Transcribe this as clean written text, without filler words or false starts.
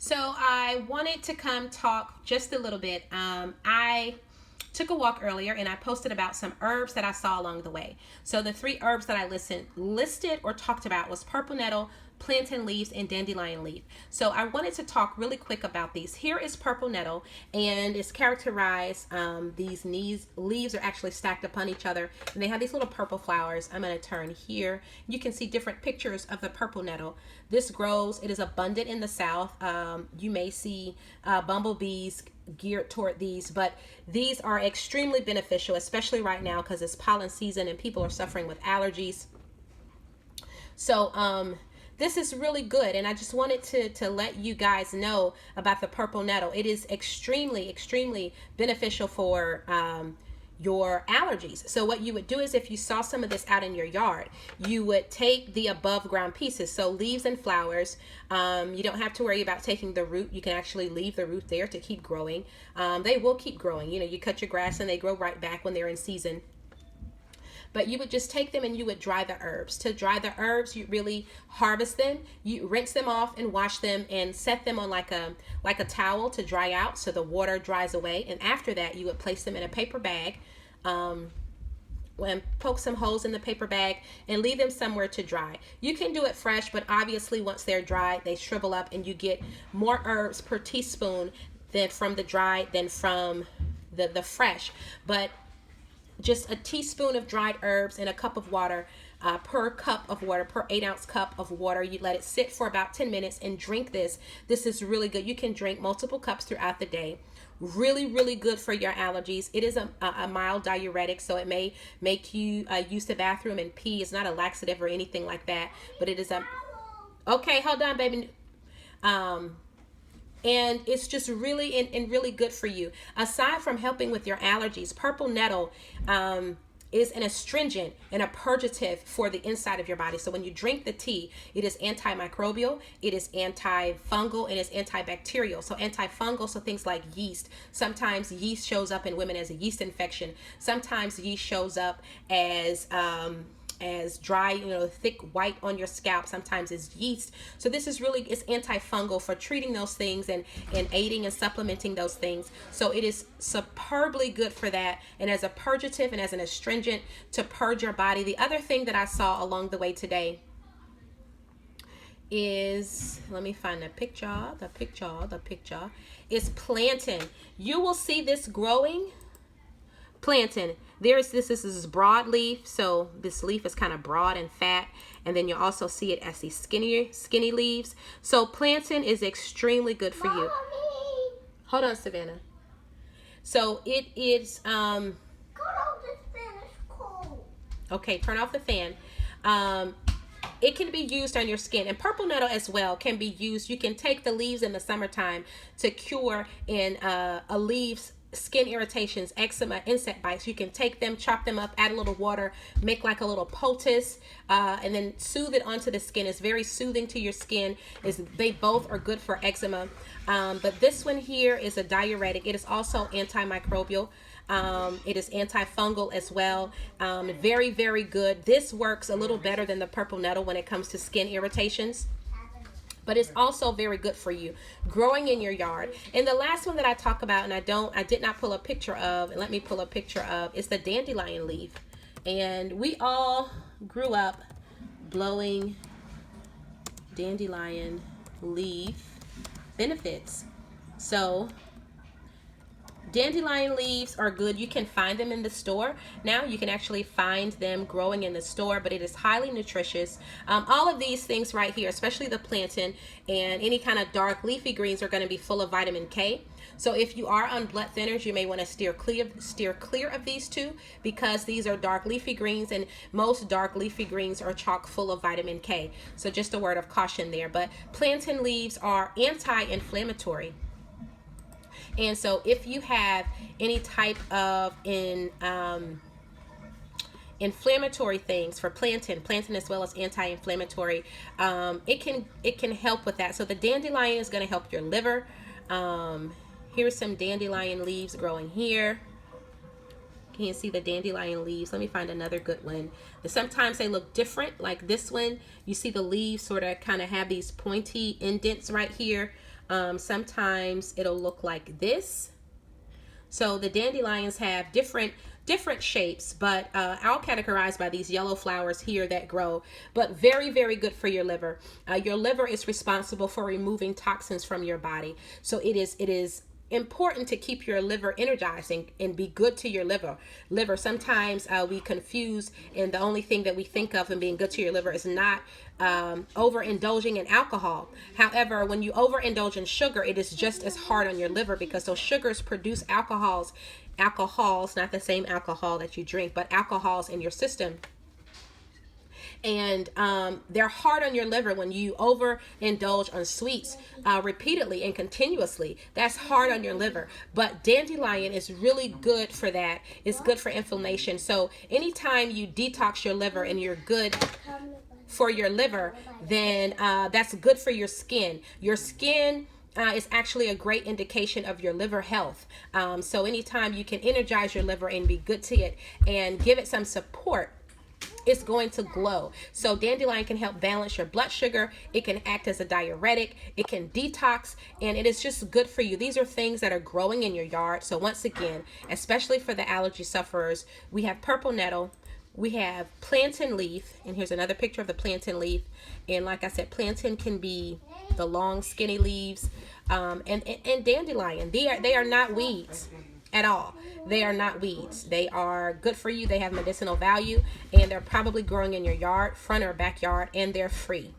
So I wanted to come talk just a little bit. I took a walk earlier and I posted about some herbs that I saw along the way. So the three herbs that I listed or talked about was purple nettle, plantain leaves, and dandelion leaf. So I wanted to talk really quick about these. Here is purple nettle, and it's characterized, these leaves are actually stacked upon each other, and they have these little purple flowers. I'm going to turn here. You can see different pictures of the purple nettle. This grows, it is abundant in the south. You may see bumblebees geared toward these, but these are extremely beneficial, especially right now because it's pollen season and people are suffering with allergies. So this is really good, and I just wanted to let you guys know about the purple nettle. It is extremely beneficial for your allergies. So what you would do is, if you saw some of this out in your yard, you would take the above ground pieces, so leaves and flowers. You don't have to worry about taking the root. You can actually leave the root there to keep growing. They will keep growing. You know, you cut your grass and they grow right back when they're in season. But you would just take them and you would dry the herbs. To dry the herbs, you really harvest them. You rinse them off and wash them and set them on like a towel to dry out so the water dries away. And after that, you would place them in a paper bag, and poke some holes in the paper bag and leave them somewhere to dry. You can do it fresh, but obviously once they're dry, they shrivel up and you get more herbs per teaspoon than from the dry than from the fresh. But just a teaspoon of dried herbs in a cup of water, per 8-ounce cup of water. You let it sit for about 10 minutes and drink this. This is really good. You can drink multiple cups throughout the day. Really good for your allergies. It is a mild diuretic, so it may make you use the bathroom and pee. It's not a laxative or anything like that, but it is a... Okay, hold on, baby. And it's just really and really good for you. Aside from helping with your allergies, purple nettle is an astringent and a purgative for the inside of your body. So when you drink the tea, it is antimicrobial, it is antifungal, and it's antibacterial. So antifungal, so things like yeast. Sometimes yeast shows up in women as a yeast infection. Sometimes yeast shows up as dry, thick white on your scalp. Sometimes it's yeast. So this is really, it's antifungal for treating those things and aiding and supplementing those things. So it is superbly good for that, and as a purgative and as an astringent to purge your body. The other thing that I saw along the way today is, let me find the picture, is plantain. You will see this growing. Plantain. This is broadleaf, so this leaf is kind of broad and fat, and then you'll also see it as these skinny leaves. So plantain is extremely good for you. Hold on, Savannah. So it is okay, turn off the fan. It can be used on your skin, and purple nettle as well can be used. You can take the leaves in the summertime to cure a leaves skin irritations, eczema, insect bites. You can take them, chop them up, add a little water, make like a little poultice, and then soothe it onto the skin. It's very soothing to your skin. They both are good for eczema, but this one here is a diuretic. It is also antimicrobial. It is antifungal as well. Very good. This works a little better than the purple nettle when it comes to skin irritations, but it's also very good for you growing in your yard. And the last one that I talk about, and I did not pull a picture of, and let me pull a picture of, is the dandelion leaf. And we all grew up blowing dandelion leaf benefits. So dandelion leaves are good. You can find them in the store. Now you can actually find them growing in the store, but it is highly nutritious. All of these things right here, especially the plantain and any kind of dark leafy greens, are going to be full of vitamin K. So if you are on blood thinners, you may want to steer clear of these two, because these are dark leafy greens, and most dark leafy greens are chock full of vitamin K. So just a word of caution there. But plantain leaves are anti-inflammatory. And so if you have any type of inflammatory things for plantain as well as anti-inflammatory, it can help with that. So the dandelion is going to help your liver. Here's some dandelion leaves growing here. Can you see the dandelion leaves? Let me find another good one. Sometimes they look different, like this one. You see the leaves sort of kind of have these pointy indents right here. Sometimes it'll look like this. So the dandelions have different shapes, but I'll categorize by these yellow flowers here that grow, but very, very good for your liver. Your liver is responsible for removing toxins from your body. So it is important to keep your liver energized and be good to your liver. Sometimes we confuse, and the only thing that we think of in being good to your liver is not overindulging in alcohol. However, when you overindulge in sugar, it is just as hard on your liver, because those sugars produce alcohols, not the same alcohol that you drink, but alcohols in your system. And they're hard on your liver when you overindulge on sweets repeatedly and continuously. That's hard on your liver. But dandelion is really good for that. It's good for inflammation. So anytime you detox your liver and you're good for your liver, then that's good for your skin. Your skin is actually a great indication of your liver health. So anytime you can energize your liver and be good to it and give it some support, it's going to glow. So dandelion can help balance your blood sugar. It can act as a diuretic. It can detox, and it is just good for you. These are things that are growing in your yard. So once again, especially for the allergy sufferers, we have purple nettle, we have plantain leaf, and here's another picture of the plantain leaf. And like I said, plantain can be the long skinny leaves, and dandelion. They are not weeds at all. They are not weeds. They are good for you. They have medicinal value, and they're probably growing in your yard, front or backyard, and they're free.